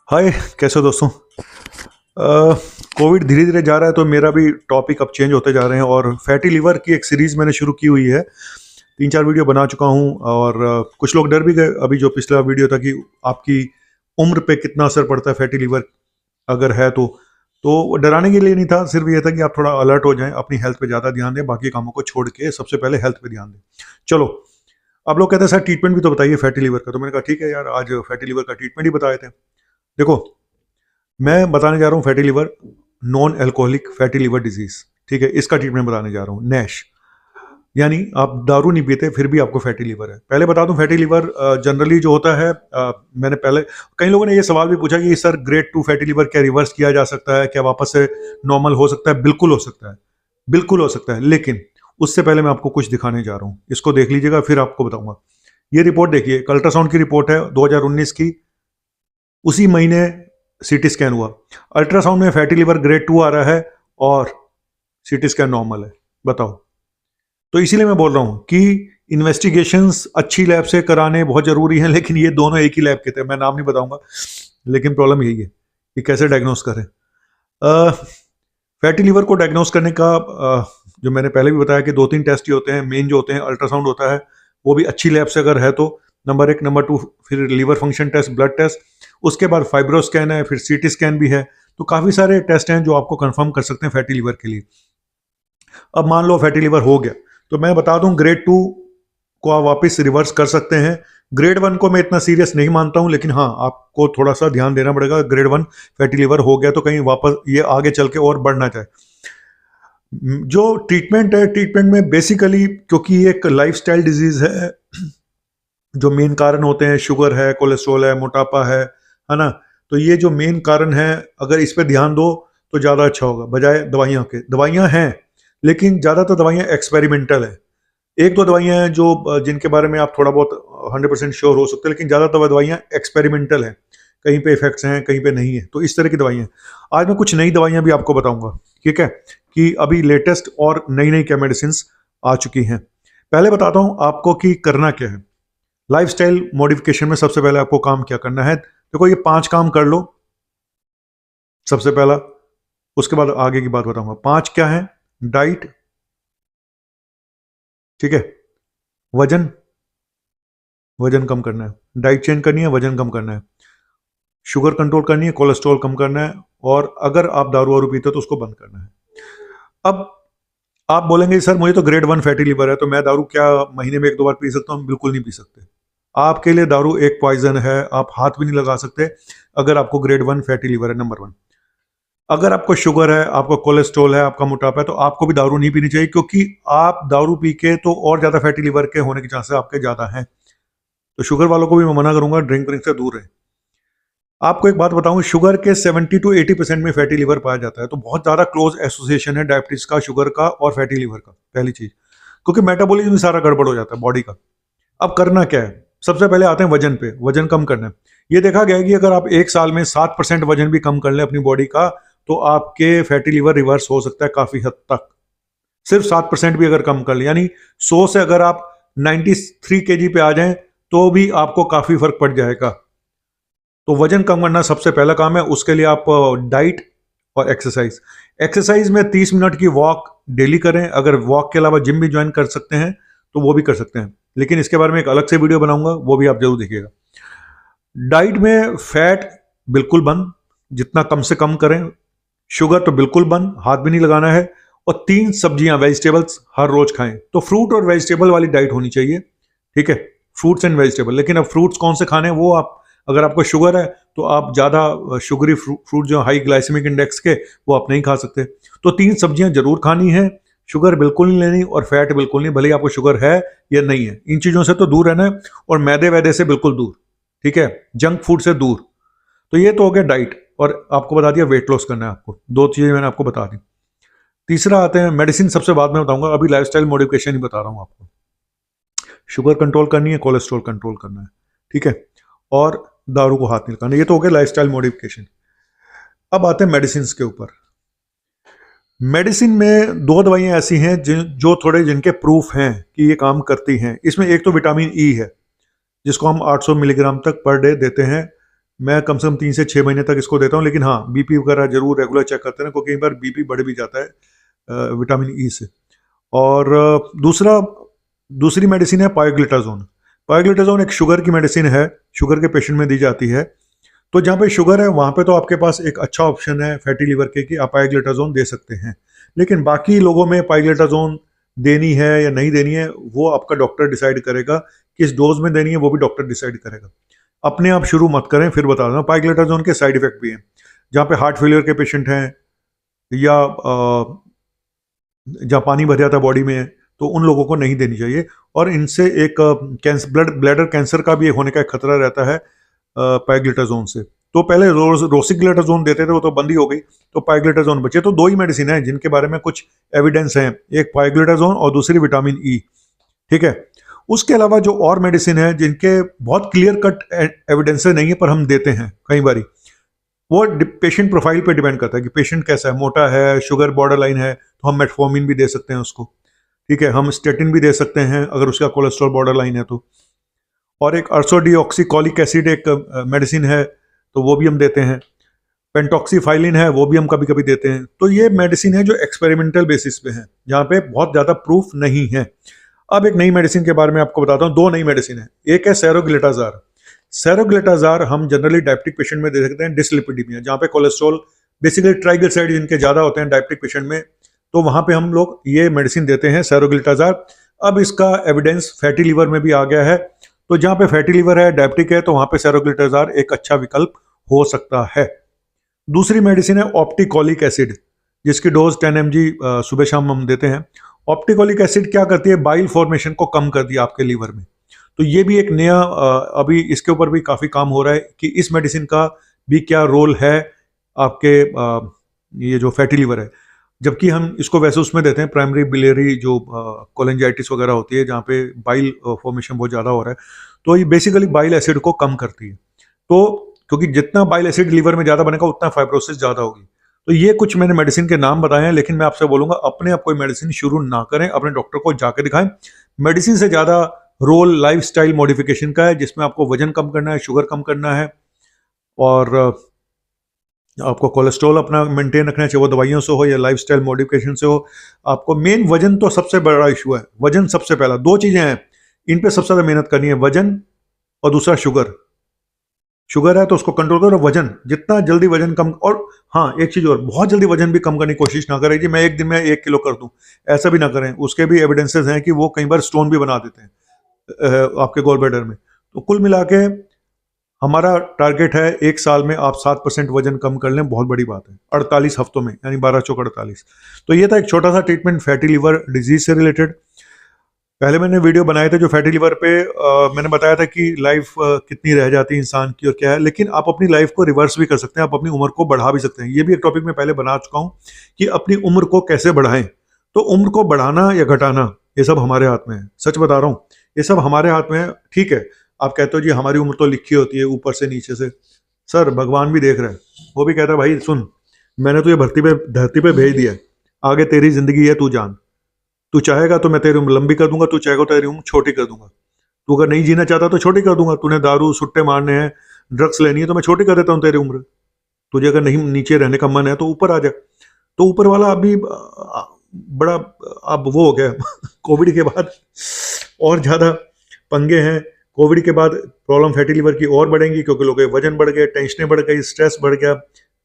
हाय, कैसे हो दोस्तों। कोविड धीरे धीरे जा रहा है तो मेरा भी टॉपिक अब चेंज होते जा रहे हैं और फैटी लिवर की एक सीरीज़ मैंने शुरू की हुई है। 3-4 वीडियो बना चुका हूँ और कुछ लोग डर भी गए अभी जो पिछला वीडियो था कि आपकी उम्र पे कितना असर पड़ता है फैटी लिवर अगर है तो डराने के लिए नहीं था, सिर्फ ये था कि आप थोड़ा अलर्ट हो जाएं, अपनी हेल्थ पे ज़्यादा ध्यान दें, बाकी कामों को छोड़ के सबसे पहले हेल्थ पे ध्यान दें। चलो, आप लोग कहते हैं सर ट्रीटमेंट भी तो बताइए फैटी लिवर का, तो मैंने कहा ठीक है यार, आज फैटी लिवर का ट्रीटमेंट ही बताए थे। देखो, मैं बताने जा रहा हूँ fatty liver, non alcoholic fatty liver disease, ठीक है, इसका ट्रीटमेंट बताने जा रहा हूँ। नैश यानी आप दारू नहीं पीते फिर भी आपको फैटी लिवर है। पहले बता दूं, फैटी लिवर जनरली जो होता है, मैंने पहले कई लोगों ने ये सवाल भी पूछा कि सर ग्रेड 2 फैटी लिवर क्या रिवर्स किया जा सकता है, क्या वापस से नॉर्मल हो सकता है? बिल्कुल हो सकता है, बिल्कुल हो सकता है, लेकिन उससे पहले मैं आपको कुछ दिखाने जा रहा हूँ, इसको देख लीजिएगा फिर आपको बताऊंगा। ये रिपोर्ट देखिए, अल्ट्रासाउंड की रिपोर्ट है 2019 की, उसी महीने सीटी स्कैन हुआ। अल्ट्रासाउंड में फैटी लिवर ग्रेड 2 आ रहा है और सीटी स्कैन नॉर्मल है। बताओ, तो इसीलिए मैं बोल रहा हूं कि इन्वेस्टिगेशंस अच्छी लैब से कराने बहुत जरूरी हैं, लेकिन ये दोनों एक ही लैब के थे, मैं नाम नहीं बताऊंगा, लेकिन प्रॉब्लम यही है कि कैसे डायग्नोस करें। फैटी लिवर को डायग्नोस करने का जो मैंने पहले भी बताया कि 2-3 टेस्ट ही होते हैं, मेन जो होते हैं अल्ट्रासाउंड होता है, वो भी अच्छी लैब से अगर है तो, नंबर 1, नंबर 2 फिर liver function test, blood test, उसके बाद फाइब्रो स्कैन है, फिर सीटी स्कैन भी है। तो काफ़ी सारे टेस्ट हैं जो आपको कंफर्म कर सकते हैं फैटी लिवर के लिए। अब मान लो फैटी लिवर हो गया, तो मैं बता दूं ग्रेड 2 को आप वापस रिवर्स कर सकते हैं। ग्रेड 1 को मैं इतना सीरियस नहीं मानता हूं, लेकिन हाँ, आपको थोड़ा सा ध्यान देना पड़ेगा। ग्रेड 1 फैटी लिवर हो गया तो कहीं वापस ये आगे चल के और बढ़ना चाहे। जो ट्रीटमेंट है, ट्रीटमेंट में बेसिकली, क्योंकि ये एक लाइफस्टाइल डिजीज है, जो मेन कारण होते हैं शुगर है, कोलेस्ट्रॉल है, मोटापा है ना, तो ये जो मेन कारण है, अगर इस पे ध्यान दो तो ज़्यादा अच्छा होगा बजाय दवाइयाँ के। दवाइयाँ हैं, लेकिन ज़्यादातर दवाइयाँ एक्सपेरिमेंटल है। एक दो दवाइयाँ हैं जो जिनके बारे में आप थोड़ा बहुत 100% श्योर हो सकते हैं, लेकिन ज़्यादातर दवाइयाँ एक्सपेरिमेंटल हैं, कहीं पे इफेक्ट्स हैं, कहीं पे नहीं है। तो इस तरह की दवाइयाँ, आज मैं कुछ नई दवाइयाँ भी आपको बताऊंगा, ठीक है, कि अभी लेटेस्ट और नई नई क्या मेडिसिन आ चुकी हैं। पहले बताता हूँ आपको कि करना क्या है। लाइफस्टाइल मॉडिफिकेशन में सबसे पहले आपको काम क्या करना है, देखो ये 5 काम कर लो सबसे पहला, उसके बाद आगे की बात बताऊंगा। 5 क्या है? डाइट, ठीक है, वजन, वजन कम करना है, डाइट चेंज करनी है, वजन कम करना है, शुगर कंट्रोल करनी है, कोलेस्ट्रॉल कम करना है, और अगर आप दारू वारू पीते हो तो उसको बंद करना है। अब आप बोलेंगे सर मुझे तो ग्रेड 1 फैटी लिवर है, तो मैं दारू क्या महीने में 1-2 बार पी सकता हूँ? बिल्कुल नहीं पी सकते। आपके लिए दारू एक पॉइजन है, आप हाथ भी नहीं लगा सकते अगर आपको ग्रेड 1 फैटी लिवर है। नंबर 1, अगर आपको शुगर है, आपको कोलेस्ट्रॉल है, आपका मोटापा है, तो आपको भी दारू नहीं पीनी चाहिए, क्योंकि आप दारू पी के तो और ज्यादा फैटी लिवर के होने के चांसेस आपके ज्यादा हैं। तो शुगर वालों को भी मैं मना करूंगा, ड्रिंक से दूर रहे। आपको एक बात बताऊं, शुगर के 70 to 80% में फैटी लिवर पाया जाता है, तो बहुत ज्यादा क्लोज एसोसिएशन है डायबिटीज का, शुगर का और फैटी लिवर का। पहली चीज, क्योंकि मेटाबॉलिज्म सारा गड़बड़ हो जाता है बॉडी का। अब करना क्या है? सबसे पहले आते हैं वजन पे, वजन कम करना है। ये देखा गया है कि अगर आप 1 साल में 7% वजन भी कम कर लें अपनी बॉडी का, तो आपके फैटी लिवर रिवर्स हो सकता है काफी हद तक। सिर्फ 7% भी अगर कम कर ले, यानी 100 से अगर आप 93 kg पे आ जाएं तो भी आपको काफी फर्क पड़ जाएगा। तो वजन कम करना सबसे पहला काम है। उसके लिए आप डाइट और एक्सरसाइज, एक्सरसाइज में 30 मिनट की वॉक डेली करें। अगर वॉक के अलावा जिम भी ज्वाइन कर सकते हैं तो वो भी कर सकते हैं, लेकिन इसके बारे में एक अलग से वीडियो बनाऊंगा, वो भी आप जरूर देखिएगा। डाइट में फैट बिल्कुल बंद, जितना कम से कम करें। शुगर तो बिल्कुल बंद, हाथ भी नहीं लगाना है। और 3 सब्जियां, वेजिटेबल्स हर रोज खाएं। तो फ्रूट और वेजिटेबल वाली डाइट होनी चाहिए, ठीक है, फ्रूट्स एंड वेजिटेबल। लेकिन अब फ्रूट्स कौन से खाने हैं वो आप, अगर आपको शुगर है तो आप ज़्यादा शुगरी फ्रूट जो हाई ग्लाइसेमिक इंडेक्स के, वो आप नहीं खा सकते। तो 3 सब्जियां जरूर खानी है, शुगर बिल्कुल नहीं लेनी और फैट बिल्कुल नहीं, भले ही आपको शुगर है या नहीं है। इन चीज़ों से तो दूर रहना है, और मैदे वैदे से बिल्कुल दूर, ठीक है, जंक फूड से दूर। तो ये तो हो गया डाइट। और आपको बता दिया वेट लॉस करना है आपको, 2 चीज़ें मैंने आपको बता दी। तीसरा आते हैं मेडिसिन, सबसे बाद में बताऊंगा, अभी लाइफस्टाइल मॉडिफिकेशन ही बता रहा हूं आपको। शुगर कंट्रोल करनी है, कोलेस्ट्रॉल कंट्रोल करना है, ठीक है, और दारू को हाथ नहीं लगाना। ये तो हो गया लाइफस्टाइल मॉडिफिकेशन। अब आते हैं मेडिसिन के ऊपर। मेडिसिन में दो दवाइयां ऐसी हैं जो थोड़े जिनके प्रूफ हैं कि ये काम करती हैं। इसमें एक तो विटामिन ई है, जिसको हम 800 मिलीग्राम तक पर डे देते हैं। मैं कम से कम 3 से 6 महीने तक इसको देता हूँ, लेकिन हाँ बीपी वगैरह जरूर रेगुलर चेक करते हैं, क्योंकि कई बार बीपी बढ़ भी जाता है विटामिन ई से। और दूसरी मेडिसिन है पायोग्लिटाजोन। पायोग्लिटाजोन एक शुगर की मेडिसिन है, शुगर के पेशेंट में दी जाती है। तो जहाँ पे शुगर है वहाँ पे तो आपके पास एक अच्छा ऑप्शन है फैटी लीवर के कि आप पायोग्लिटाजोन दे सकते हैं। लेकिन बाकी लोगों में पायोग्लिटाजोन देनी है या नहीं देनी है, वो आपका डॉक्टर डिसाइड करेगा। किस डोज में देनी है वो भी डॉक्टर डिसाइड करेगा। अपने आप शुरू मत करें, फिर बता देना। पायोग्लिटाजोन के साइड इफेक्ट भी हैं, जहाँ पे हार्ट फेलियर के पेशेंट हैं या जहाँ पानी भर जाता है बॉडी में, तो उन लोगों को नहीं देनी चाहिए। और इनसे एक ब्लैडर कैंसर का भी होने का एक खतरा रहता है पायोग्लिटाजोन से। तो पहले रोसिग्लिटाजोन देते थे, वो तो बंद ही हो गई, तो पायोग्लिटाजोन बचे। तो दो ही मेडिसिन है जिनके बारे में कुछ एविडेंस है, एक पायोग्लिटाजोन और दूसरी विटामिन ई, ठीक है। उसके अलावा जो और मेडिसिन है जिनके बहुत क्लियर कट एविडेंस नहीं है पर हम देते हैं कई बारी, वो पेशेंट प्रोफाइल पे डिपेंड करता है कि पेशेंट कैसा है, मोटा है, शुगर बॉर्डर लाइन है, तो हम मेटफॉर्मिन भी दे सकते हैं उसको, ठीक है। हम स्टेटिन भी दे सकते हैं अगर उसका कोलेस्ट्रॉल बॉर्डर लाइन है तो। और एक अर्सोडिऑक्सीकॉलिक एसिड एक मेडिसिन है, तो वो भी हम देते हैं। पेंटॉक्सीफाइलिन है, वो भी हम कभी कभी देते हैं। तो ये मेडिसिन है जो एक्सपेरिमेंटल बेसिस पे है, जहाँ पे बहुत ज़्यादा प्रूफ नहीं है। अब एक नई मेडिसिन के बारे में आपको बताता हूँ। दो नई मेडिसिन है, एक है सेरोग्लिटाजार। सेरोग्लिटाजार हम जनरली डायबिटिक पेशेंट में दे सकते हैं, डिसलिपिडीमिया, जहाँ पे कोलेस्ट्रॉल बेसिकली ट्राइग्लिसराइड जिनके ज़्यादा होते हैं डायबिटिक पेशेंट में, तो वहाँ पे हम लोग ये मेडिसिन देते हैं सेरोग्लिटाजार। अब इसका एविडेंस फैटी लीवर में भी आ गया है, तो जहाँ पे फैटी लीवर है, डायबिटिक है, तो वहाँ पे सेरोग्लिटाजार एक अच्छा विकल्प हो सकता है। दूसरी मेडिसिन है ऑप्टिकोलिक एसिड, जिसकी डोज 10 mg सुबह शाम हम देते हैं। ऑप्टिकोलिक एसिड क्या करती है, बाइल फॉर्मेशन को कम कर दिया आपके लीवर में। तो ये भी एक नया अभी इसके ऊपर भी काफ़ी काम हो रहा है कि इस मेडिसिन का भी क्या रोल है आपके ये जो फैटी लीवर है। जबकि हम इसको वैसे उसमें देते हैं प्राइमरी बिलियरी जो कोलेंजाइटिस वगैरह होती है, जहाँ पे बाइल फॉर्मेशन बहुत ज़्यादा हो रहा है, तो ये बेसिकली बाइल एसिड को कम करती है। तो क्योंकि जितना बाइल एसिड लीवर में ज़्यादा बनेगा उतना फाइब्रोसिस ज़्यादा होगी। तो ये कुछ मैंने मेडिसिन के नाम बताए हैं, लेकिन मैं आपसे बोलूँगा अपने आप कोई मेडिसिन शुरू ना करें, अपने डॉक्टर को जाके दिखाएं। मेडिसिन से ज़्यादा रोल लाइफस्टाइल मॉडिफिकेशन का है, जिसमें आपको वजन कम करना है, शुगर कम करना है, और आपको कोलेस्ट्रॉल अपना मेंटेन रखना चाहिए, वो दवाइयों से हो या लाइफस्टाइल मॉडिफिकेशन से हो। आपको मेन वजन तो सबसे बड़ा इशू है, वजन सबसे पहला। दो चीज़ें हैं इन पे सबसे ज़्यादा मेहनत करनी है, वजन और दूसरा शुगर। शुगर है तो उसको कंट्रोल करो, वजन जितना जल्दी वजन कम। और हाँ एक चीज़ और, बहुत जल्दी वजन भी कम करने की कोशिश ना करें कि मैं एक दिन में 1 किलो कर दूं, ऐसा भी ना करें। उसके भी एविडेंसेस हैं कि वो कई बार स्टोन भी बना देते हैं आपके गॉल ब्लैडर में। तो कुल मिला के हमारा टारगेट है 1 साल में आप 7% वजन कम कर लें, बहुत बड़ी बात है, 48 हफ्तों में, यानी 12 चौक 48। तो ये था एक छोटा सा ट्रीटमेंट फैटी लीवर डिजीज से रिलेटेड। पहले मैंने वीडियो बनाए थे जो फैटी लिवर पे मैंने बताया था कि लाइफ कितनी रह जाती है इंसान की और क्या है, लेकिन आप अपनी लाइफ को रिवर्स भी कर सकते हैं, आप अपनी उम्र को बढ़ा भी सकते हैं। ये भी एक टॉपिक मैं पहले बना चुका हूँ कि अपनी उम्र को कैसे बढ़ाएं। तो उम्र को बढ़ाना या घटाना ये सब हमारे हाथ में है, सच बता रहा हूँ, ये सब हमारे हाथ में है। ठीक है, आप कहते हो जी हमारी उम्र तो लिखी होती है ऊपर से नीचे से। सर भगवान भी देख रहा है, वो भी कहता है भाई सुन, मैंने तुझे धरती पे भेज दिया है, आगे तेरी जिंदगी है, तू जान। तू चाहेगा तो मैं तेरी उम्र लंबी कर दूंगा, तू चाहेगा तो तेरी उम्र छोटी कर दूंगा। तू अगर नहीं जीना चाहता तो छोटी कर दूंगा। तूने दारू सुट्टे मारने हैं, ड्रग्स लेनी है, तो मैं छोटी कर देता हूँ तेरी उम्र। तुझे अगर नहीं नीचे रहने का मन है तो ऊपर आ जा। तो ऊपर वाला अभी बड़ा अब वो हो गया कोविड के बाद और ज़्यादा पंगे हैं। कोविड के बाद प्रॉब्लम फैटी लिवर की और बढ़ेंगी, क्योंकि लोगों के वजन बढ़ गए, टेंशनें बढ़ गई, स्ट्रेस बढ़ गया,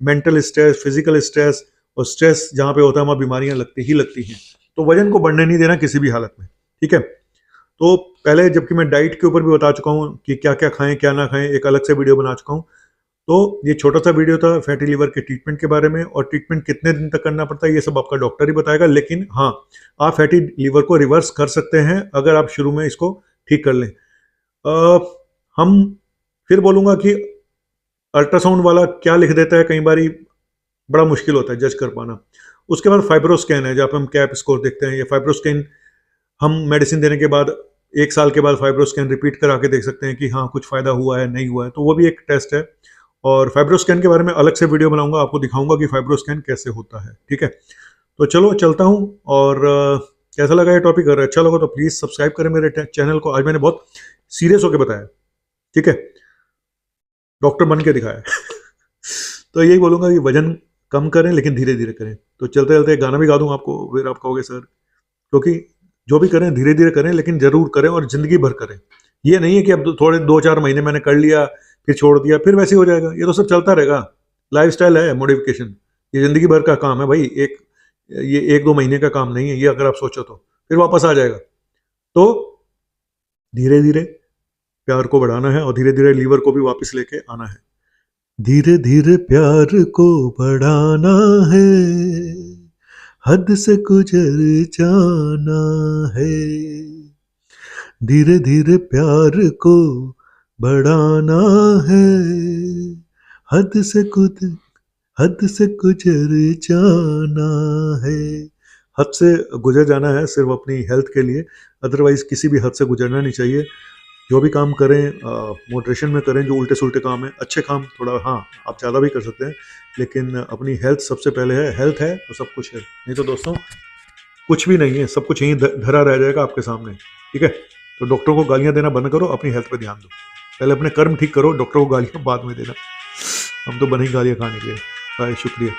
मेंटल स्ट्रेस, फिजिकल स्ट्रेस। और स्ट्रेस जहाँ पे होता है वहाँ बीमारियाँ लगती ही लगती हैं। तो वजन को बढ़ने नहीं देना किसी भी हालत में, ठीक है। तो पहले जबकि मैं डाइट के ऊपर भी बता चुका हूँ कि क्या क्या खाएं क्या ना खाएं, एक अलग से वीडियो बना चुका हूँ। तो ये छोटा सा वीडियो था फैटी लीवर के ट्रीटमेंट के बारे में, और ट्रीटमेंट कितने दिन तक करना पड़ता है ये सब आपका डॉक्टर ही बताएगा। लेकिन हाँ, आप फैटी लीवर को रिवर्स कर सकते हैं अगर आप शुरू में इसको ठीक कर लें। हम फिर बोलूँगा कि अल्ट्रासाउंड वाला क्या लिख देता है कई बारी, बड़ा मुश्किल होता है जज कर पाना। उसके बाद फाइब्रोस्कैन है, जहाँ पे हम कैप स्कोर देखते हैं। ये फाइब्रोस्कैन हम मेडिसिन देने के बाद 1 साल के बाद फाइब्रोस्कैन रिपीट करा के देख सकते हैं कि हाँ कुछ फ़ायदा हुआ है, नहीं हुआ है, तो वो भी एक टेस्ट है। और फाइब्रोस्कैन के बारे में अलग से वीडियो बनाऊंगा, आपको दिखाऊंगा कि फाइब्रोस्कैन कैसे होता है। ठीक है, तो चलो चलता हूँ। और कैसा लगा ये टॉपिक? अगर अच्छा लगा तो प्लीज़ सब्सक्राइब करें मेरे चैनल को। आज मैंने बहुत सीरियस होकर बताया, ठीक है, डॉक्टर बन के दिखाया तो यही बोलूंगा कि वजन कम करें लेकिन धीरे धीरे करें। तो चलते चलते एक गाना भी गा दूं आपको, फिर आप कहोगे सर, क्योंकि जो भी करें धीरे धीरे करें, लेकिन जरूर करें और जिंदगी भर करें। ये नहीं है कि अब थोड़े 2-4 महीने मैंने कर लिया फिर छोड़ दिया फिर वैसे ही हो जाएगा। ये तो सब चलता रहेगा, लाइफस्टाइल है, मॉडिफिकेशन। ये जिंदगी भर का काम है भाई, ये 1-2 महीने का काम नहीं है ये, अगर आप सोचो तो फिर वापस आ जाएगा। तो धीरे धीरे प्यार को बढ़ाना है और धीरे धीरे लीवर को भी वापस लेके आना है। धीरे धीरे प्यार को बढ़ाना है, हद से गुजर जाना है। धीरे धीरे प्यार को बढ़ाना है, हद से गुजर जाना है। हद से गुजर जाना है सिर्फ अपनी हेल्थ के लिए, अदरवाइज किसी भी हद से गुजरना नहीं चाहिए। जो भी काम करें मॉडरेशन में करें, जो उल्टे सुल्टे काम है, अच्छे काम थोड़ा हाँ आप ज़्यादा भी कर सकते हैं, लेकिन अपनी हेल्थ सबसे पहले है। हेल्थ है तो सब कुछ है, नहीं तो दोस्तों कुछ भी नहीं है, सब कुछ यहीं धरा रह जाएगा आपके सामने। ठीक है, तो डॉक्टरों को गालियाँ देना बंद करो, अपनी हेल्थ पे ध्यान दो, पहले अपने कर्म ठीक करो, डॉक्टरों को गालियाँ बाद में देना। हम तो बने ही गालियाँ खाने के लिए। बाय, शुक्रिया।